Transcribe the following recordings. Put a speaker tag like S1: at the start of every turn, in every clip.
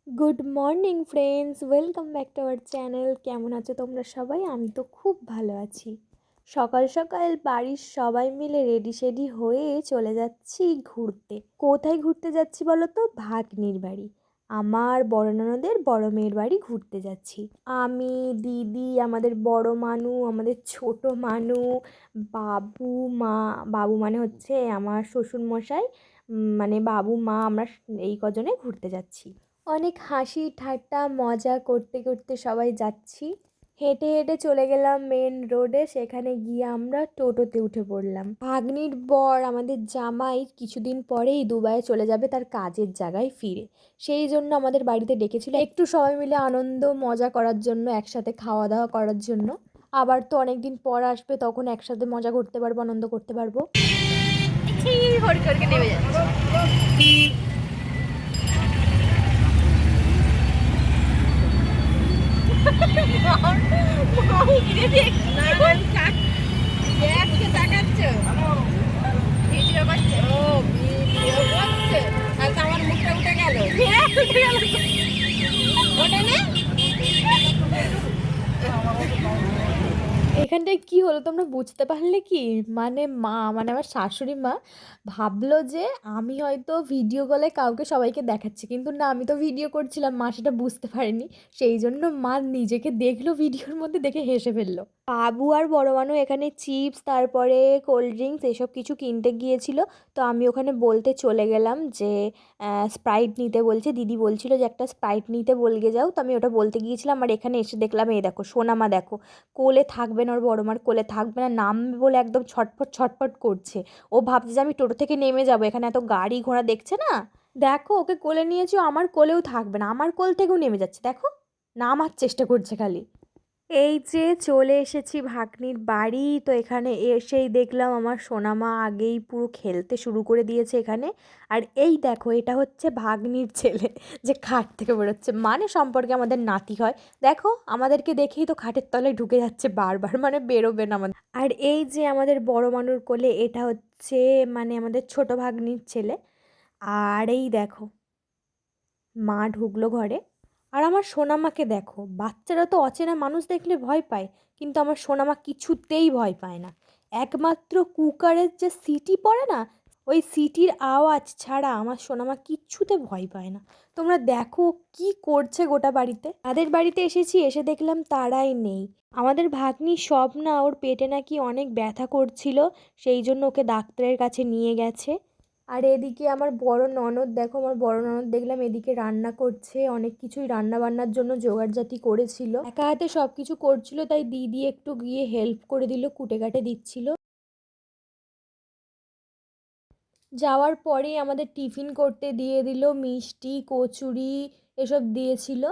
S1: Good morning friends, welcome back to our channel. কেমন আছো তোমরা সবাই? আমি তো খুব ভালো আছি। সকাল সকাল বাড়ির সবাই মিলে রেডি সেডি হয়ে চলে যাচ্ছি ঘুরতে। কোথায় ঘুরতে যাচ্ছি বলো তো? ভাগ্নির বাড়ি। আমার বড় ননদের বড় মেয়ের বাড়ি ঘুরতে যাচ্ছি। আমি, দিদি, আমাদের বড় মানু, আমাদের ছোট মানু, বাবু, মা। বাবু মানে হচ্ছে আমার শ্বশুর মশাই, মানে বাবু, মা, আমরা এই কজনে ঘুরতে যাচ্ছি। অনেক হাসি ঠাট্টা মজা করতে করতে সবাই যাচ্ছি। হেঁটে হেঁটে চলে গেলাম মেন রোডে। সেখানে গিয়ে আমরা টোটোতে উঠে পড়লাম। ভাগ্নির বর আমাদের জামাই কিছুদিন পরেই দুবাইয়ে চলে যাবে তার কাজের জায়গায় ফিরে। সেই জন্য আমাদের বাড়িতে ডেকেছিল একটু সবাই মিলে আনন্দ মজা করার জন্য, একসাথে খাওয়া দাওয়া করার জন্য। আবার তো অনেক দিন পর আসবে, তখন একসাথে মজা করতে পারবো, আনন্দ করতে পারবো। নেমে যাচ্ছে। আমার মুখটা উঠে গেল। ওটা না এখানটায় কি হলো তোমরা বুঝতে পারলে কি? মানে মানে আমার শাশুড়ি মা ভাবলো যে আমি হয়তো ভিডিও কলে কাউকে সবাইকে দেখাচ্ছি, কিন্তু না, আমি তো ভিডিও করছিলাম। মা সেটা বুঝতে পারেনি। সেই জন্য মা নিজেকে দেখলো ভিডিওর মধ্যে, দেখে হেসে ফেললো। বাবু আর বড় মানু এখানে চিপস, তারপরে কোল্ড ড্রিঙ্কস এসব কিছু কিনতে গিয়েছিল। তো আমি ওখানে বলতে চলে গেলাম যে স্প্রাইট নিতে বলছে। দিদি বলছিল যে একটা স্প্রাইট নিতে বলগে যাও। তো আমি ওটা বলতে গিয়েছিলাম, আর এখানে এসে দেখলাম এই দেখো সোনামা, দেখো কোলে থাকবে না, ওর বড় মার কোলে থাকবে না, নামবে বলে একদম ছটফট ছটফট করছে। ও ভাবছে যে আমি টোটো থেকে নেমে যাবো, এখানে এত গাড়ি ঘোড়া দেখছে না। দেখো ওকে কোলে নিয়েছি, ও আমার কোলেও থাকবে না, আমার কোল থেকেও নেমে যাচ্ছে। দেখো, নামার চেষ্টা করছে খালি। এই যে চলে এসেছি ভাগ্নির বাড়ি। তো এখানে এসেই দেখলাম আমার সোনামা আগেই পুরো খেলতে শুরু করে দিয়েছে এখানে। আর এই দেখো, এটা হচ্ছে ভাগ্নির ছেলে, যে খাট থেকে বেরোচ্ছে, মানে সম্পর্কে আমাদের নাতি হয়। দেখো আমাদেরকে দেখেই তো খাটের তলায় ঢুকে যাচ্ছে বারবার, মানে বেরোবে না আমাদের। আর এই যে আমাদের বড় মানুর কোলে, এটা হচ্ছে মানে আমাদের ছোট ভাগ্নির ছেলে। আর এই দেখো মা ঢুকলো ঘরে। আর আমার সোনামাকে দেখো, বাচ্চারা তো অচেনা মানুষ দেখলে ভয় পায়, কিন্তু আমার সোনামা কিছুতেই ভয় পায় না। একমাত্র কুকারের যে সিটি পড়ে না, ওই সিটির আওয়াজ ছাড়া আমার সোনামা কিচ্ছুতে ভয় পায় না। তোমরা দেখো কি করছে গোটা বাড়িতে। তাদের বাড়িতে এসেছি, এসে দেখলাম তারাই নেই। আমাদের ভাগ্নি স্বপ্না, ওর পেটে নাকি অনেক ব্যথা করছিল, সেই জন্য ওকে ডাক্তারের কাছে নিয়ে গেছে। আর এদিকে আমার বড় ননদ, দেখো আমার বড় ননদ দেখলাম এদিকে রান্না করছে, অনেক কিছুই রান্না বান্নার জন্য জোগাড়জাতি করেছিল, একা হাতে সব কিছু করছিল। তাই দিদি একটু গিয়ে হেল্প করে দিল, কুটে কাটে দিচ্ছিল। যাওয়ার পরেই আমাদের টিফিন করতে দিয়ে দিল, মিষ্টি কচুরি এসব দিয়েছিল।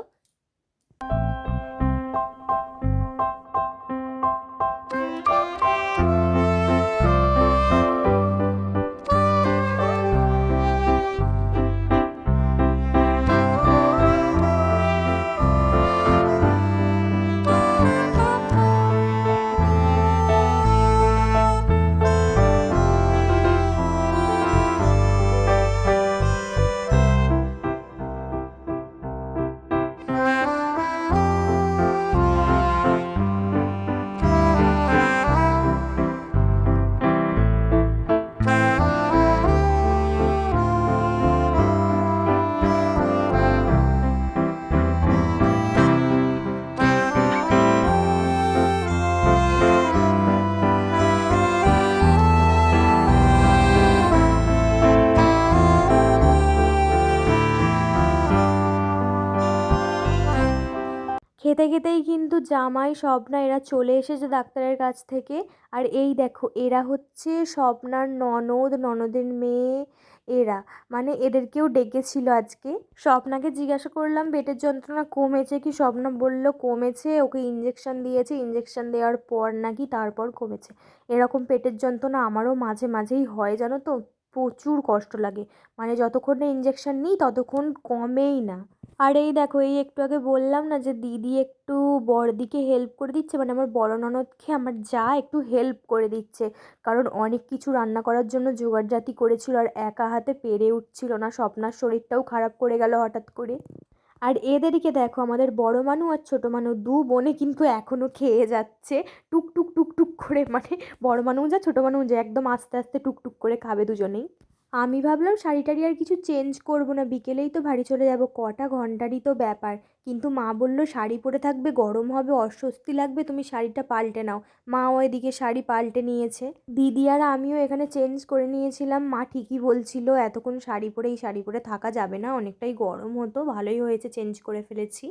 S1: খেতে খেতেই কিন্তু জামাই, স্বপ্না এরা চলে এসেছে ডাক্তারের কাছ থেকে। আর এই দেখো, এরা হচ্ছে স্বপ্নার ননদ, ননদের মেয়ে এরা। মানে এদেরকেও ডেকেছিল আজকে। স্বপ্নাকে জিজ্ঞাসা করলাম পেটের যন্ত্রণা কমেছে কি? স্বপ্না বলল কমেছে, ওকে ইঞ্জেকশন দিয়েছে, ইঞ্জেকশন দেওয়ার পর নাকি তারপর কমেছে। এরকম পেটের যন্ত্রণা আমারও মাঝে মাঝেই হয়, জানো তো, প্রচুর কষ্ট লাগে। মানে যতক্ষণ না ইঞ্জেকশন নিই ততক্ষণ কমেই না। আর এই দেখো, এই একটু আগে বললাম না যে দিদি একটু বড়দিকে হেল্প করে দিচ্ছে, মানে আমার বড় ননদকে আমার যা একটু হেল্প করে দিচ্ছে। কারণ অনেক কিছু রান্না করার জন্য জোগাড়জাতি করেছিল, আর একা হাতে পেরে উঠছিল না। স্বপ্নার শরীরটাও খারাপ করে গেল হঠাৎ করে। আর এদেরকে দেখো, আমাদের বড় মানু আর ছোট মানু দু বোনে কিন্তু এখনো খেয়ে যাচ্ছে টুকটুক টুকটুক করে, মানে বড় মানু যা ছোট মানু যা একদম আস্তে আস্তে টুকটুক করে খাবে দুজনেই। আমি ভাবলাম শাড়ি টাড়ি আর কিছু চেঞ্জ করবো না, বিকেলেই তো বাড়ি চলে যাব, কটা ঘন্টারই তো ব্যাপার। কিন্তু মা বলল শাড়ি পরে থাকবে, গরম হবে, অস্বস্তি লাগবে, তুমি শাড়িটা পাল্টে নাও। মাও এদিকে শাড়ি পাল্টে নিয়েছে, দিদি আর আমিও এখানে চেঞ্জ করে নিয়েছিলাম। মা ঠিকই বলছিল এতক্ষণ শাড়ি পরে এই শাড়ি পরে থাকা যাবে না, অনেকটাই গরম হতো, ভালোই হয়েছে চেঞ্জ করে ফেলেছি।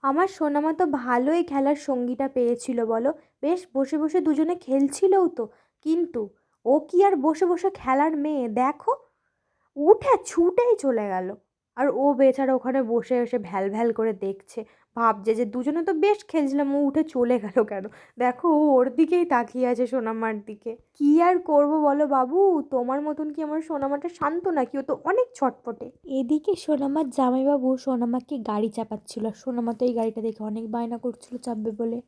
S1: আমার সোনামা তো ভালোই খেলার সঙ্গীটা পেয়েছিল বলো, বেশ বসে বসে দুজনে খেলছিলও তো। কিন্তু ও কি আর বসে বসে খেলার মেয়ে, দেখো উঠে ছুটেই চলে গেল। আর ও বেচারা ওখানে বসে বসে ভ্যাল ভ্যাল করে দেখছে, ভাবছে যে দুজনে তো বেশ খেলছিলাম, ও উঠে চলে গেল কেন। দেখো ও ওর দিকেই তাকিয়ে আছে, সোনামার দিকে। কি আর করব বলো বাবু, তোমার মতন কি আমার সোনামাটা শান্ত নাকি, ও তো অনেক ছটপটে। এদিকে সোনামার জামাইবাবু সোনামাকে গাড়ি চাপাচ্ছিল, সোনামা তো এই গাড়িটা দেখে অনেক বায়না করছিল চাপবে বলে।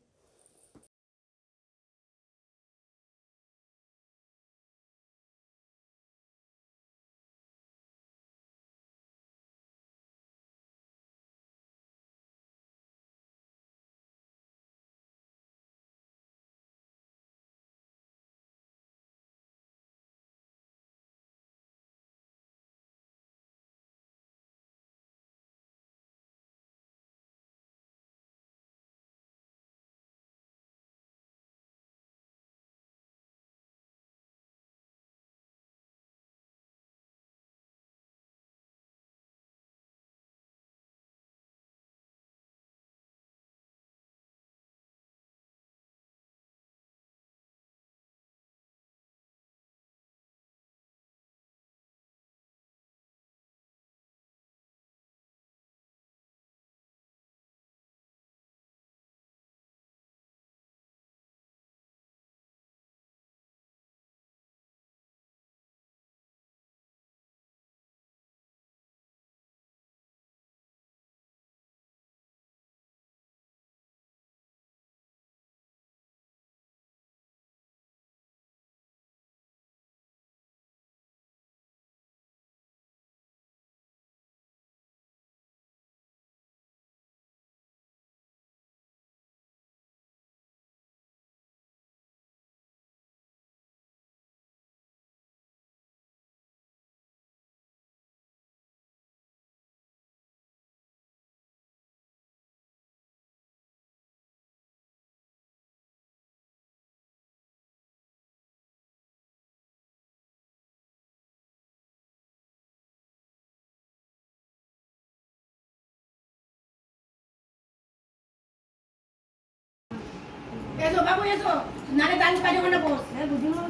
S2: এসো বাবু এসো, নারে দান কাজে ওখানে বস,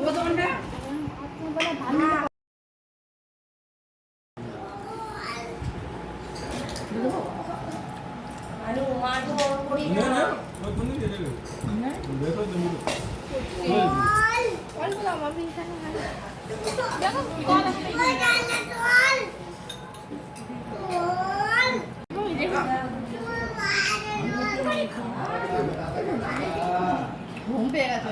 S2: বস ওখানে। আলু মাছ করি না তুমি দিয়ে দেবে হ্যাঁ দেখো তুমি কল কল আমি এখানে দেখো কল আছে ওই ডালনা কল ঘুম পেয়ে গেছে।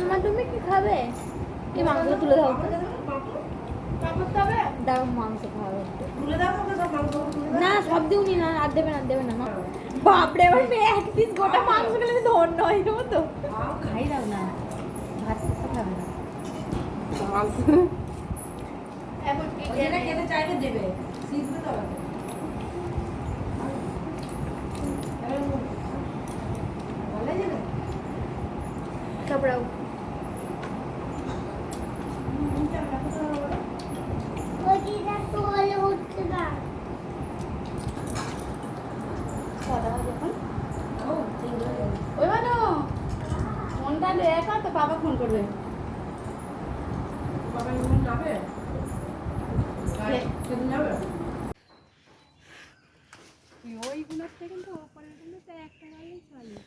S1: মা তুমি কি খাবে? এই মাংসটা তুলে দাও তো। দাও মাংস খাওয়া না, সব দিউনি না, আর দেবে না, দেবে না। বাপরে, আমার মেয়ে এক পিস গোটা মাংস খেলে ধন্য হয়ে যাবো তো। খাই দাও না, ভাত খাবে না।
S2: এখন যেটা খেতে চাইলে দেবে, সিজবে তো হবে। বলে যাবে
S1: কাপড়াও
S2: ওই বানো ফোনটা লেখা তো বাবা ফোন করবে। বাবা ফোন যাবে যাবে ওইগুলোর থেকে কিন্তু ওপরের গুলো তো একটা গাড়ি চলে।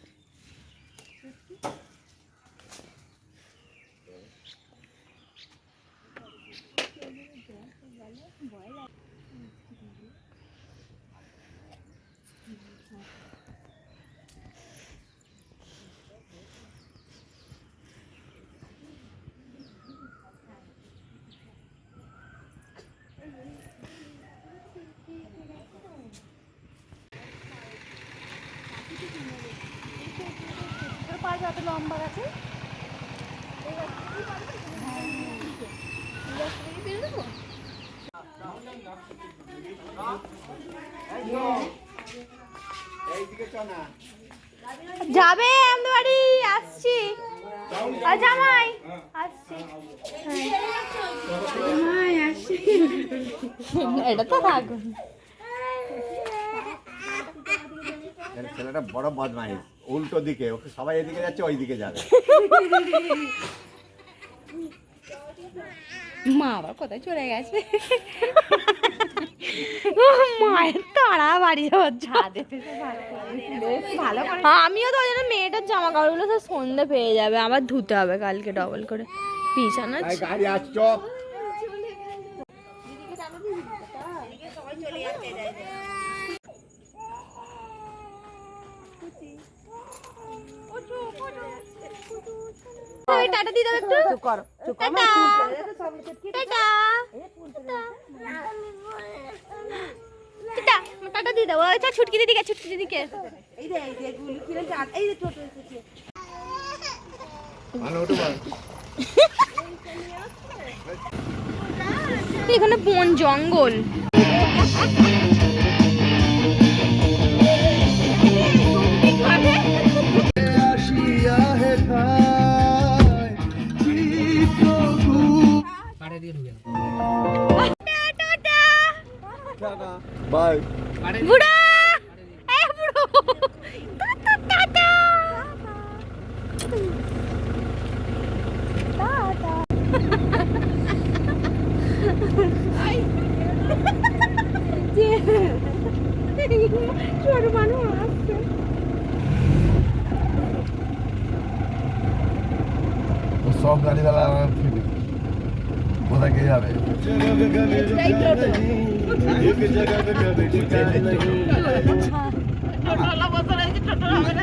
S2: যত লম্বা আছে
S1: যাবে আমাদের বাড়ি আসছি আর জামাই আসছি এটা তো থাকুন
S3: ছেলেটা বড় বদমাইশ, উল্টো দিকে, ওকে সবাই এদিকে যাচ্ছে ওই দিকে যাবে।
S2: মা আবার কোথায় চলে গেছে
S1: মায়ের তাড়া বাড়ি যাওয়ার
S2: ছাদে ভালো করে
S1: আমিও তো ওই জন্য মেয়েটার জামা কাপড়গুলো সব সন্ধে পেয়ে যাবে, আবার ধুতে হবে কালকে ডবল করে বিছানা।
S3: এই গাড়ি আসছ,
S1: টাটা দিয়ে দাও একটু। টাটা টাটা টাটা টাটা দিয়ে দাও। আচ্ছা ছুটকি দিদিকে, ছুটকি দিদিকে
S3: ভালো ওঠো বল।
S1: এখানে বন জঙ্গল।
S3: বাই।
S1: বুড়া এ বুড়ো টাটা টাটা ছোট মানুষ আসছে।
S3: সব গাড়িওয়ালা কোথায় গিয়ে যাবে?
S1: টোটোলা বসে রয়েছে, টোটোলা হবে না।